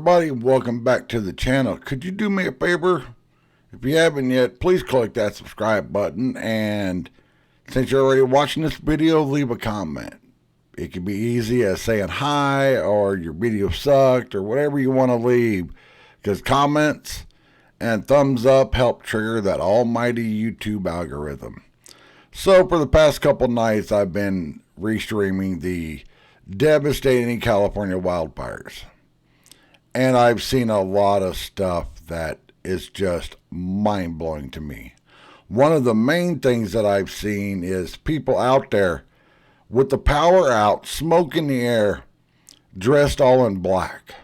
everybody, welcome back to the channel. Could you do me a favor? If you haven't yet, please click that subscribe button, and since you're already watching this video, leave a comment. It can be easy as saying hi or your video sucked or whatever you want to leave, because comments and thumbs up help trigger that almighty YouTube algorithm. So for the past couple nights, I've been restreaming the devastating California wildfires. And I've seen a lot of stuff that is just mind-blowing to me. One of the main things that I've seen is people out there with the power out, smoke in the air, dressed all in black.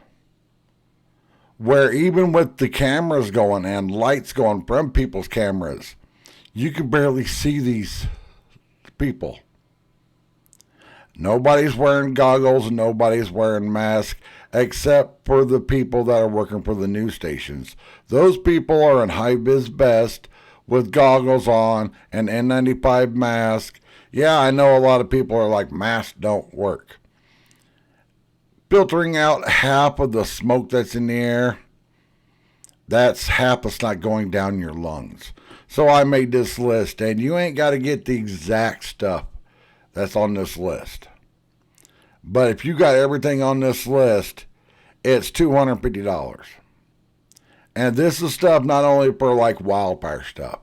Where even with the cameras going and lights going from people's cameras, you can barely see these people. Nobody's wearing goggles, nobody's wearing masks, except for the people that are working for the news stations. Those people are in high-vis vest with goggles on, an N95 mask. Yeah, I know a lot of people are like, masks don't work. Filtering out half of the smoke that's in the air, that's half that's not going down your lungs. So I made this list, and you ain't got to get the exact stuff that's on this list. But if you got everything on this list, it's $250. And this is stuff not only for like wildfire stuff,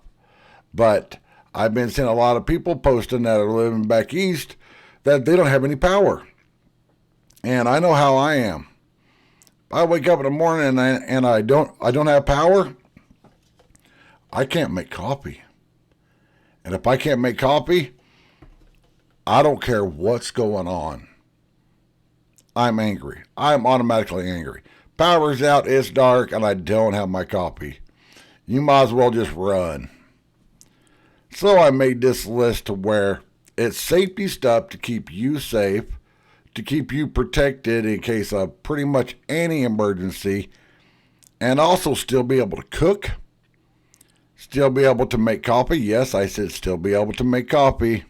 but I've been seeing a lot of people posting that are living back east that they don't have any power. And I know how I am. I wake up in the morning and I don't have power. I can't make coffee. And if I can't make coffee, I don't care what's going on. I'm angry. I'm automatically angry. Power's out, it's dark, and I don't have my coffee. You might as well just run. So I made this list to where it's safety stuff to keep you safe, to keep you protected in case of pretty much any emergency, and also still be able to cook, still be able to make coffee. Yes, I said still be able to make coffee.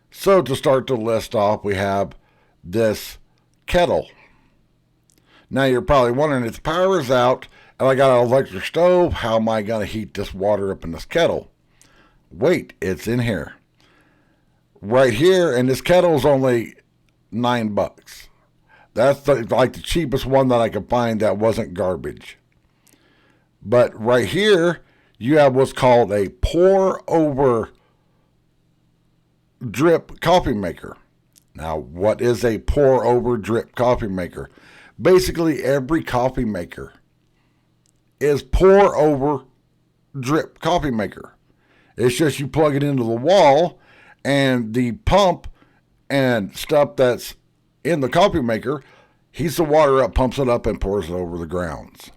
So to start the list off, we have this kettle. Now you're probably wondering, if the power is out and I got an electric stove, how am I going to heat this water up in this kettle? Wait, it's in here. Right here, and this kettle is only $9. That's like the cheapest one that I could find that wasn't garbage. But right here, you have what's called a pour-over drip coffee maker. Now, what is a pour-over drip coffee maker? Basically, every coffee maker is pour-over drip coffee maker. It's just you plug it into the wall, and the pump and stuff that's in the coffee maker heats the water up, pumps it up, and pours it over the grounds.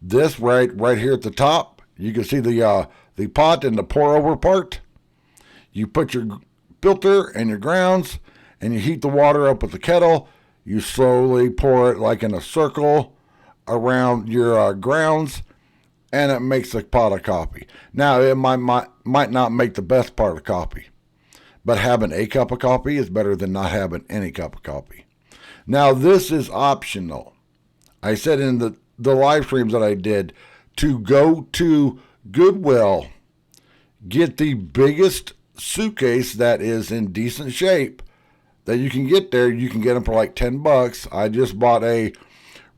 This right here at the top, you can see the pot and the pour-over part. You put your filter and your grounds, and you heat the water up with the kettle. You slowly pour it like in a circle around your grounds, and it makes a pot of coffee. Now, it might not make the best part of coffee, but having a cup of coffee is better than not having any cup of coffee. Now, this is optional. I said in the live streams that I did to go to Goodwill, get the biggest suitcase that is in decent shape that you can get there. You can get them for like $10. I just bought a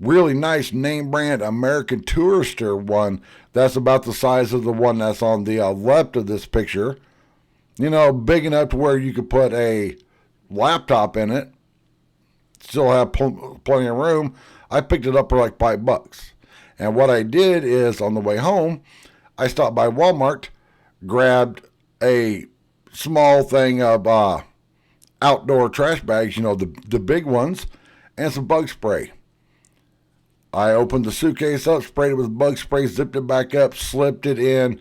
really nice name brand American Tourister one that's about the size of the one that's on the left of this picture. You know, big enough to where you could put a laptop in it, still have plenty of room. I picked it up for like $5. And what I did is, on the way home, I stopped by Walmart, grabbed a small thing of outdoor trash bags, you know, the big ones, and some bug spray. I opened the suitcase up, sprayed it with bug spray, zipped it back up, slipped it in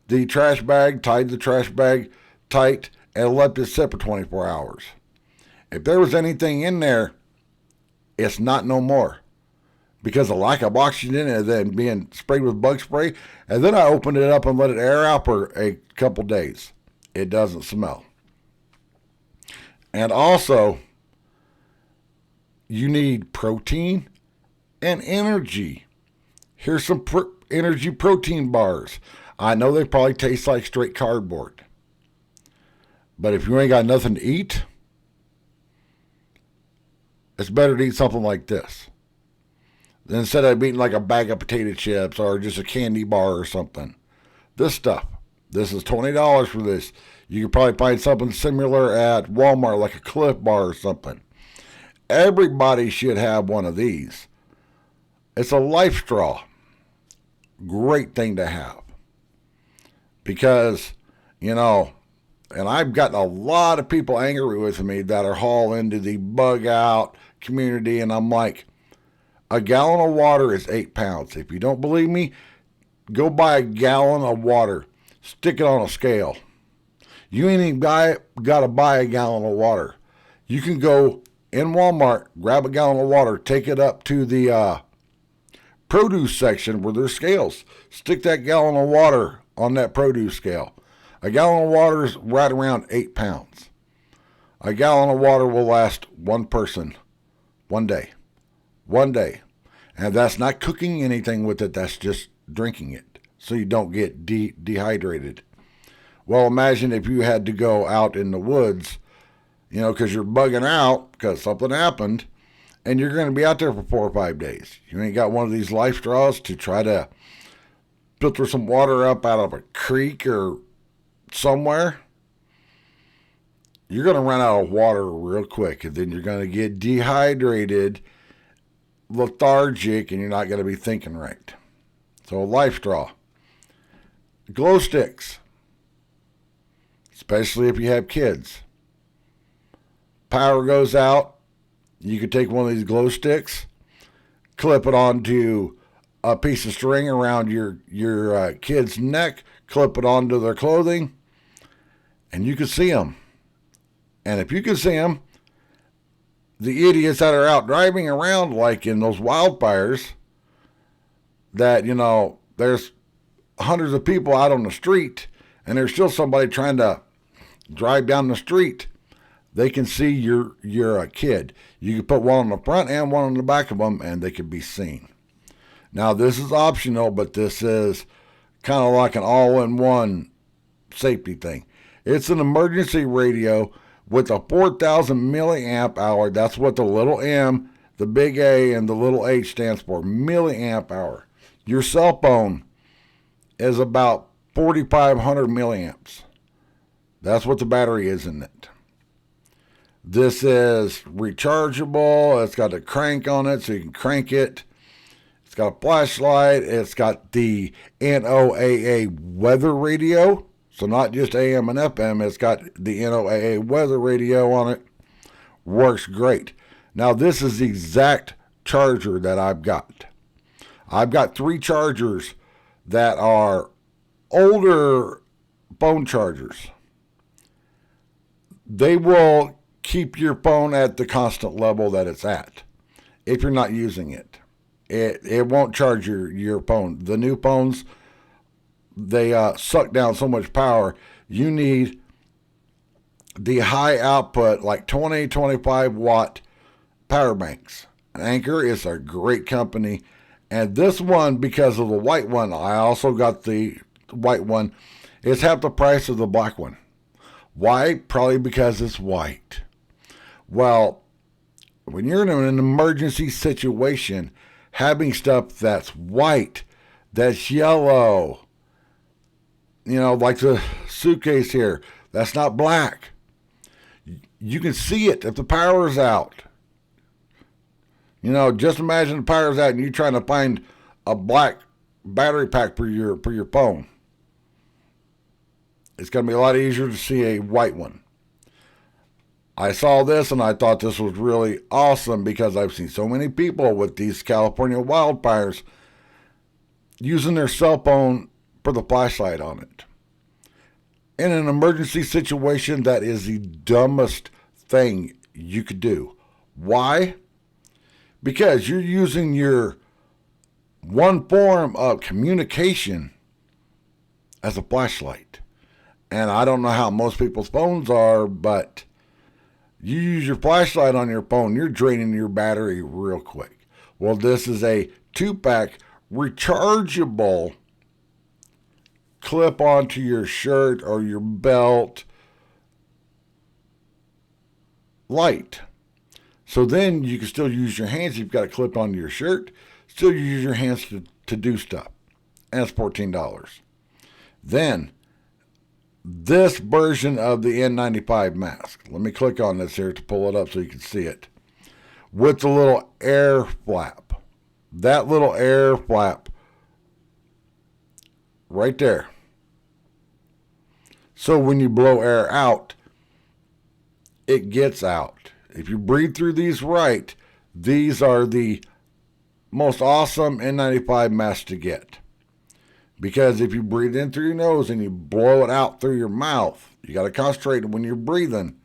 the trash bag, tied the trash bag tight, and left it sit for 24 hours. If there was anything in there, it's not no more, because of lack of oxygen and then being sprayed with bug spray. And then I opened it up and let it air out for a couple days. It doesn't smell. And also, you need protein and energy. Here's some energy protein bars. I know they probably taste like straight cardboard. But if you ain't got nothing to eat, it's better to eat something like this than instead of eating like a bag of potato chips or just a candy bar or something. This stuff. This is $20 for this. You could probably find something similar at Walmart, like a Cliff Bar or something. Everybody should have one of these. It's a life straw. Great thing to have. Because, and I've gotten a lot of people angry with me that are all into the bug out community, and I'm like, a gallon of water is 8 pounds. If you don't believe me, go buy a gallon of water. Stick it on a scale. You ain't even got to buy a gallon of water. You can go in Walmart, grab a gallon of water, take it up to the produce section where there's scales. Stick that gallon of water on that produce scale. A gallon of water is right around 8 pounds. A gallon of water will last one person 1 day. 1 day. And that's not cooking anything with it. That's just drinking it so you don't get dehydrated. Well, imagine if you had to go out in the woods, because you're bugging out because something happened, and you're going to be out there for 4 or 5 days. You ain't got one of these life straws to try to filter some water up out of a creek or somewhere. You're going to run out of water real quick, and then you're going to get dehydrated, lethargic, and you're not going to be thinking right. So a life straw. Glow sticks, especially if you have kids. Power goes out, you could take one of these glow sticks, clip it onto a piece of string around your kid's neck, clip it onto their clothing, and you can see them. And if you can see them, the idiots that are out driving around like in those wildfires, that, there's hundreds of people out on the street, and there's still somebody trying to drive down the street. They can see you're a kid. You can put one on the front and one on the back of them, and they can be seen. Now, this is optional, but this is kind of like an all-in-one safety thing. It's an emergency radio with a 4,000 milliamp hour. That's what the little M, the big A, and the little H stands for, milliamp hour. Your cell phone is about 4,500 milliamps. That's what the battery is in it. This is rechargeable. It's got a crank on it, so you can crank it. It's got a flashlight. It's got the NOAA weather radio. So not just AM and FM. It's got the NOAA weather radio on it. Works great. Now, this is the exact charger that I've got. I've got 3 chargers that are older phone chargers. They will keep your phone at the constant level that it's at if you're not using it. It won't charge your phone. The new phones, they suck down so much power. You need the high output, like 20, 25 watt power banks. Anchor is a great company. And this one, because of the white one, I also got the white one. It's half the price of the black one. Why? Probably because it's white. Well, when you're in an emergency situation, having stuff that's white, that's yellow, like the suitcase here, that's not black. You can see it if the power's out. Just imagine the power's out and you're trying to find a black battery pack for your phone. It's going to be a lot easier to see a white one. I saw this and I thought this was really awesome because I've seen so many people with these California wildfires using their cell phone for the flashlight on it. In an emergency situation, that is the dumbest thing you could do. Why? Because you're using your one form of communication as a flashlight. And I don't know how most people's phones are, but you use your flashlight on your phone, you're draining your battery real quick. Well, this is a 2-pack rechargeable clip onto your shirt or your belt light. So then you can still use your hands. You've got a clip onto your shirt. Still use your hands to do stuff. And it's $14. Then, this version of the N95 mask. Let me click on this here to pull it up so you can see it. With the little air flap. That little air flap right there. So when you blow air out, it gets out. If you breathe through these right, these are the most awesome N95 masks to get. Because if you breathe in through your nose and you blow it out through your mouth, you got to concentrate when you're breathing.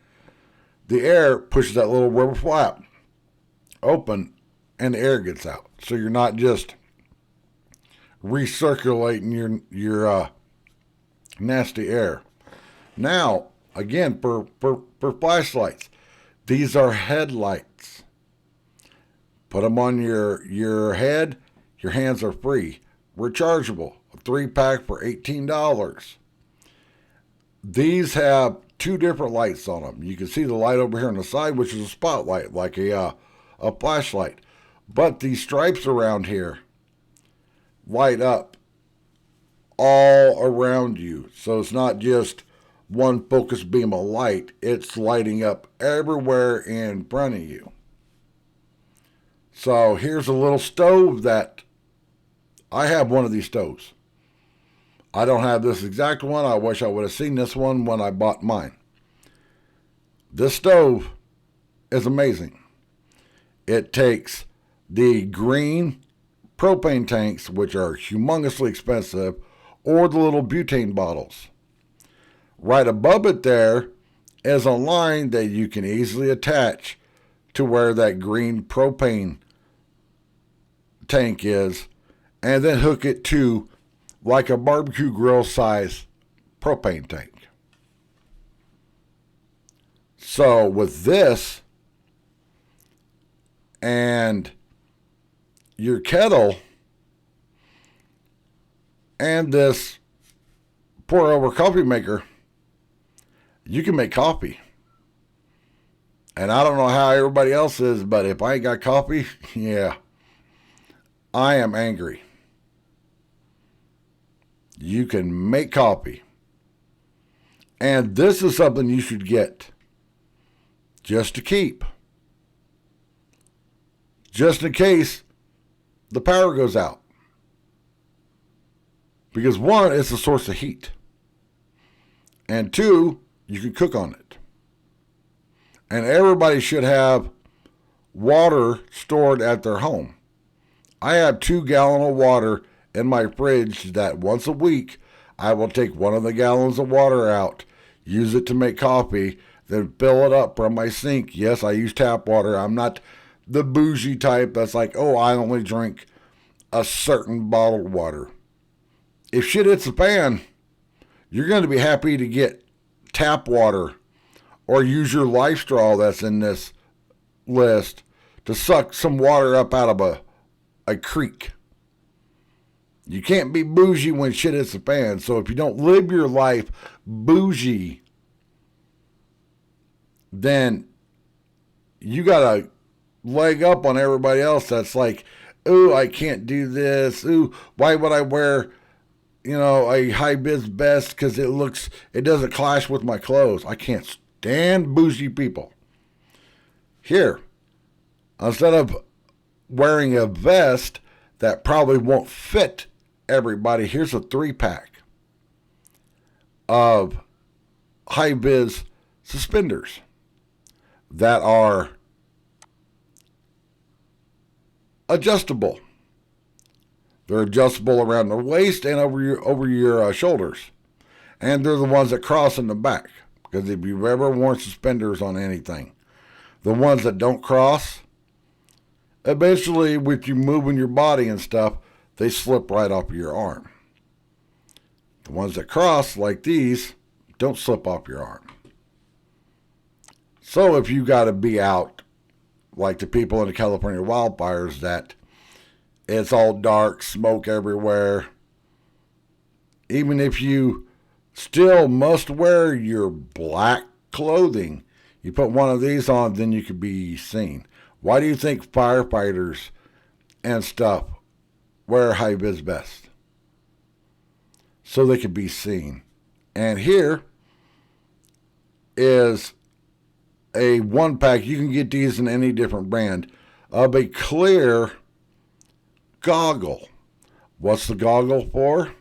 The air pushes that little rubber flap open and the air gets out. So you're not just recirculating your nasty air. Now, again, for flashlights, these are headlights. Put them on your head. Your hands are free. Rechargeable. A 3-pack for $18. These have 2 different lights on them. You can see the light over here on the side, which is a spotlight, like a flashlight. But these stripes around here light up all around you. So it's not just one focused beam of light. It's lighting up everywhere in front of you. So here's a little stove that I have one of these stoves. I don't have this exact one. I wish I would have seen this one when I bought mine. This stove is amazing. It takes the green propane tanks, which are humongously expensive, or the little butane bottles. Right above it there is a line that you can easily attach to where that green propane tank is, and then hook it to like a barbecue grill size propane tank. So with this and your kettle and this pour over coffee maker, you can make coffee. And I don't know how everybody else is, but if I ain't got coffee, yeah, I am angry. You can make coffee. And this is something you should get just to keep. Just in case the power goes out. Because 1, it's a source of heat. And 2, you can cook on it. And everybody should have water stored at their home. I have 2 gallons of water in my fridge that once a week I will take 1 of the gallons of water out, use it to make coffee, then fill it up from my sink. Yes, I use tap water. I'm not the bougie type that's like, oh, I only drink a certain bottled water. If shit hits the fan, you're going to be happy to get tap water or use your life straw that's in this list to suck some water up out of a creek. You can't be bougie when shit hits the fan. So if you don't live your life bougie, then you got a leg up on everybody else that's like, ooh, I can't do this. Ooh, why would I wear, a high-vis vest because it doesn't clash with my clothes. I can't stand bougie people. Here, instead of wearing a vest that probably won't fit everybody, here's a 3-pack of high-vis suspenders that are adjustable. They're adjustable around the waist and over your shoulders. And they're the ones that cross in the back. Because if you've ever worn suspenders on anything, the ones that don't cross, eventually with you moving your body and stuff, they slip right off your arm. The ones that cross, like these, don't slip off your arm. So if you got to be out, like the people in the California wildfires that It's all dark, smoke everywhere. Even if you still must wear your black clothing, you put one of these on, then you could be seen. Why do you think firefighters and stuff wear high vis vests? So they could be seen. And here is a one pack. You can get these in any different brand of a clear goggle. What's the goggle for?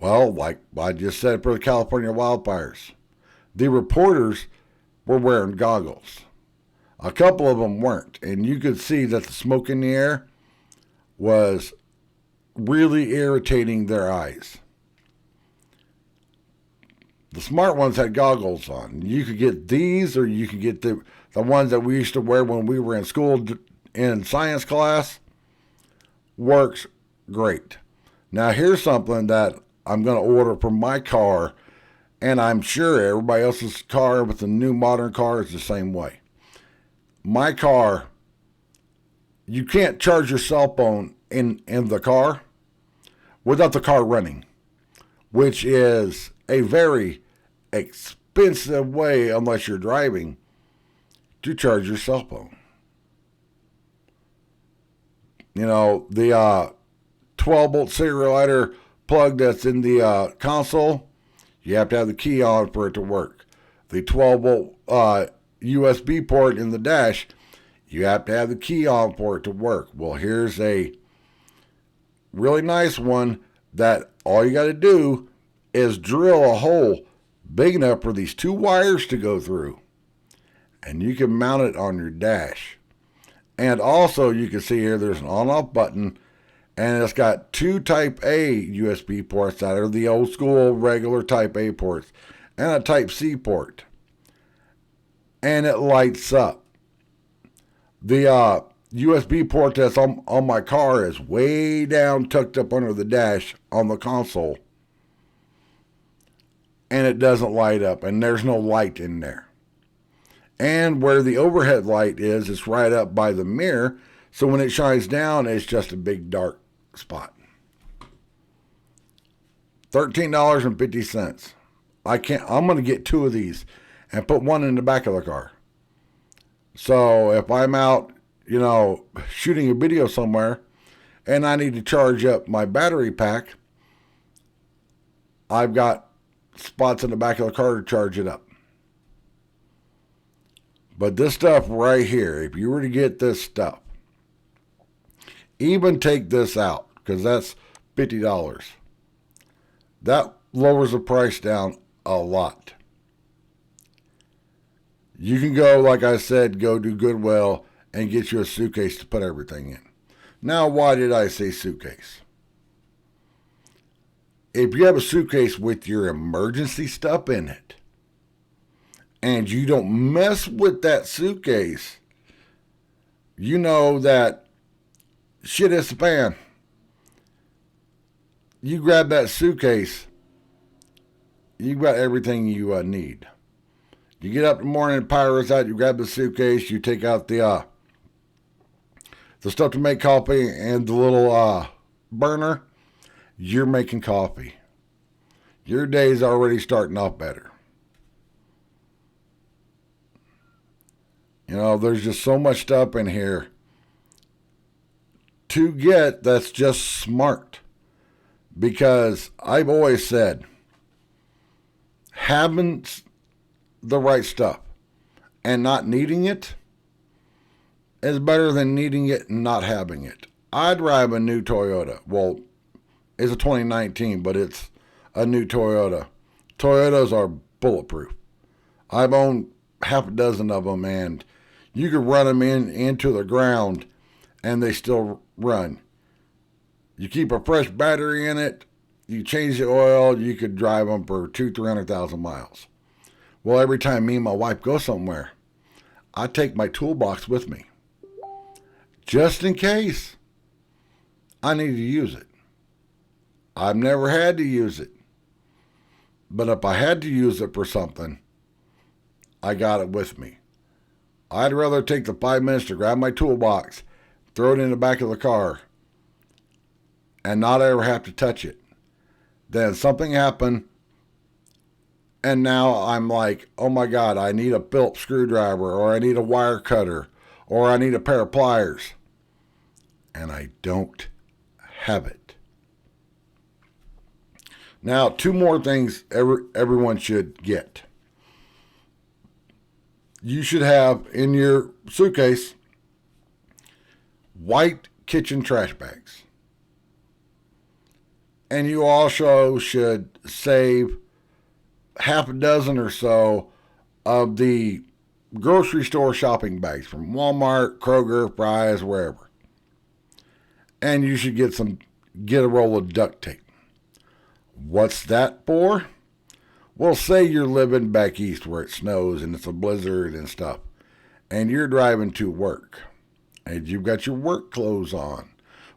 Well, like I just said for the California wildfires, the reporters were wearing goggles. A couple of them weren't, and you could see that the smoke in the air was really irritating their eyes. The smart ones had goggles on. You could get these, or you could get the ones that we used to wear when we were in school in science class. Works great. Now here's something that I'm going to order for my car, and I'm sure everybody else's car with the new modern car is the same way. My car, you can't charge your cell phone in the car without the car running, which is a very expensive way, unless you're driving, to charge your cell phone. You know, the 12-volt cigarette lighter plug that's in the console, you have to have the key on for it to work. The 12-volt USB port in the dash, you have to have the key on for it to work. Well, here's a really nice one that all you got to do is drill a hole big enough for these two wires to go through, and you can mount it on your dash. And also, you can see here there's an on-off button, and it's got two Type A USB ports that are the old school regular Type A ports, and a Type C port. And it lights up. The USB port that's on my car is way down, tucked up under the dash on the console. And it doesn't light up, and there's no light in there. And where the overhead light is, it's right up by the mirror, so when it shines down, it's just a big dark spot. $13.50. I'm going to get two of these and put one in the back of the car. So if I'm out, shooting a video somewhere and I need to charge up my battery pack, I've got spots in the back of the car to charge it up. But this stuff right here, if you were to get this stuff, even take this out, because that's $50. That lowers the price down a lot. You can go, like I said, go to Goodwill and get you a suitcase to put everything in. Now, why did I say suitcase? If you have a suitcase with your emergency stuff in it, and you don't mess with that suitcase, you know that shit hits the fan. You grab that suitcase, you got everything you need. You get up in the morning, power's out, you grab the suitcase, you take out the stuff to make coffee and the little burner, you're making coffee. Your day's already starting off better. There's just so much stuff in here to get that's just smart. Because I've always said, having the right stuff and not needing it is better than needing it and not having it. I'd drive a new Toyota. Well, it's a 2019, but it's a new Toyota. Toyotas are bulletproof. I've owned half a dozen of them, and you could run them into the ground and they still run. You keep a fresh battery in it, you change the oil, you could drive them for 200,000-300,000 miles. Well, every time me and my wife go somewhere, I take my toolbox with me, just in case I need to use it. I've never had to use it, but if I had to use it for something, I got it with me. I'd rather take the 5 minutes to grab my toolbox, throw it in the back of the car, and not ever have to touch it. Then something happened, and now I'm like, oh my God, I need a Phillips screwdriver, or I need a wire cutter, or I need a pair of pliers. And I don't have it. Now, two more things everyone should get. You should have in your suitcase white kitchen trash bags. And you also should save half a dozen or so of the grocery store shopping bags from Walmart, Kroger, Fry's, wherever. And you should get a roll of duct tape. What's that for? Well, say you're living back east where it snows and it's a blizzard and stuff, and you're driving to work, and you've got your work clothes on.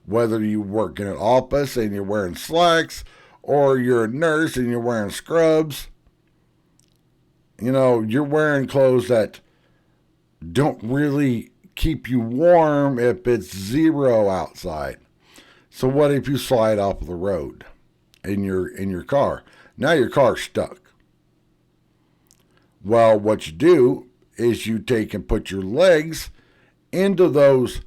Whether you work in an office and you're wearing slacks, or you're a nurse and you're wearing scrubs, you're wearing clothes that don't really keep you warm if it's 0 outside. So what if you slide off the road in your car? Now your car's stuck. Well, what you do is you take and put your legs into those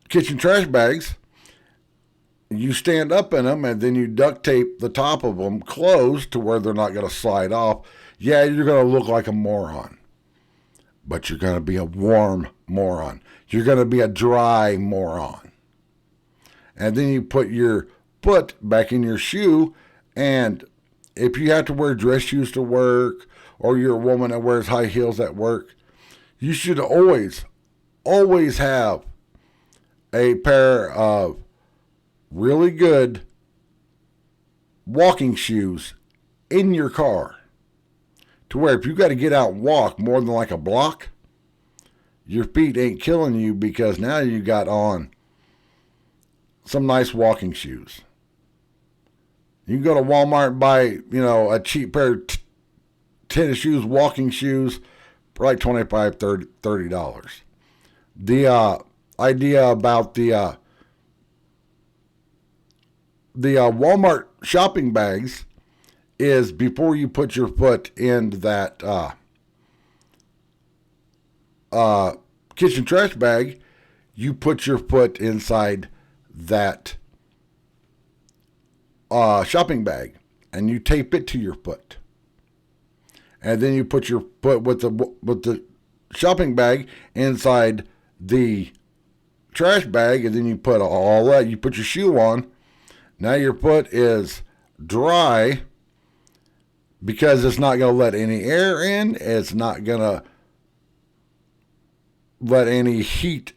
kitchen trash bags. You stand up in them, and then you duct tape the top of them closed to where they're not going to slide off. Yeah, you're going to look like a moron, but you're going to be a warm moron. You're going to be a dry moron. And then you put your foot back in your shoe, and if you have to wear dress shoes to work, or you're a woman that wears high heels at work, you should always have a pair of really good walking shoes in your car, to where if you got to get out and walk more than like a block, your feet ain't killing you, because now you got on some nice walking shoes. You can go to Walmart and buy, a cheap pair of tennis shoes, walking shoes, for like $25, $30. The idea about the Walmart shopping bags is, before you put your foot in that kitchen trash bag, you put your foot inside that shopping bag, and you tape it to your foot, and then you put your foot with the shopping bag inside the trash bag, and then you put all that. You put your shoe on. Now your foot is dry, because it's not going to let any air in. It's not going to let any heat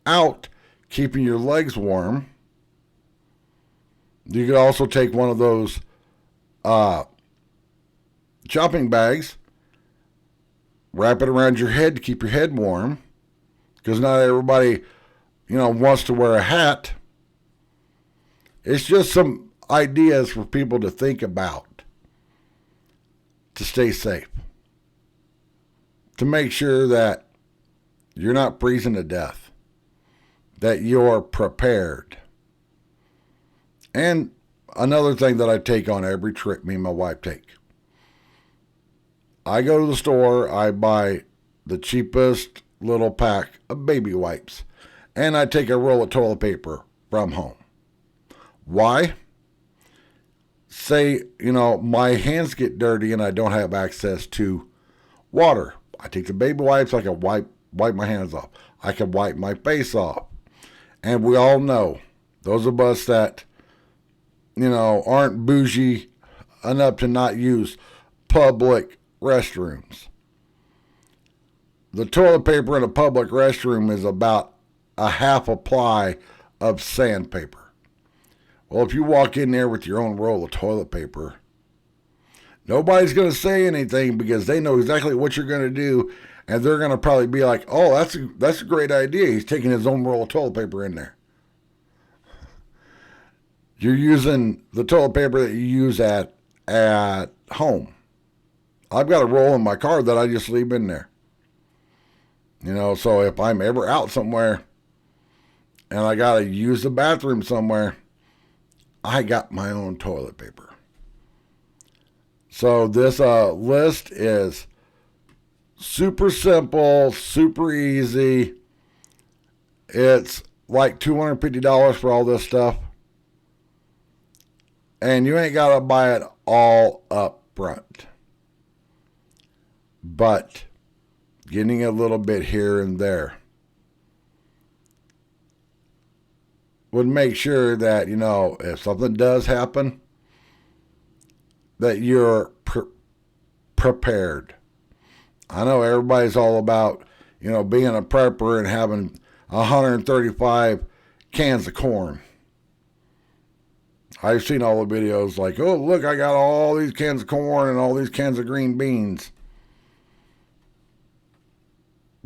out, keeping your legs warm. You could also take one of those shopping bags, wrap it around your head to keep your head warm, because not everybody, wants to wear a hat. It's just some ideas for people to think about to stay safe, to make sure that you're not freezing to death, that you're prepared. And another thing that I take on every trip me and my wife take, I go to the store, I buy the cheapest little pack of baby wipes, and I take a roll of toilet paper from home. Why? Say, my hands get dirty and I don't have access to water. I take the baby wipes, I can wipe my hands off. I can wipe my face off. And we all know, those of us that, aren't bougie enough to not use public restrooms. The toilet paper in a public restroom is about a half a ply of sandpaper. Well, if you walk in there with your own roll of toilet paper, nobody's going to say anything, because they know exactly what you're going to do, and they're going to probably be like, oh, that's a great idea. He's taking his own roll of toilet paper in there. You're using the toilet paper that you use at home. I've got a roll in my car that I just leave in there. So if I'm ever out somewhere, and I got to use the bathroom somewhere, I got my own toilet paper. So this list is super simple, super easy. It's like $250 for all this stuff. And you ain't got to buy it all up front. But getting a little bit here and there would make sure that, you know, if something does happen, that you're prepared. I know everybody's all about, you know, being a prepper and having 135 cans of corn. I've seen all the videos like, oh, look, I got all these cans of corn and all these cans of green beans.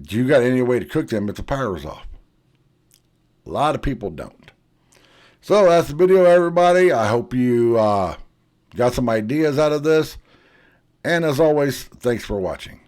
Do you got any way to cook them if the power's off? A lot of people don't. So that's the video, everybody. I hope you got some ideas out of this. And as always, thanks for watching.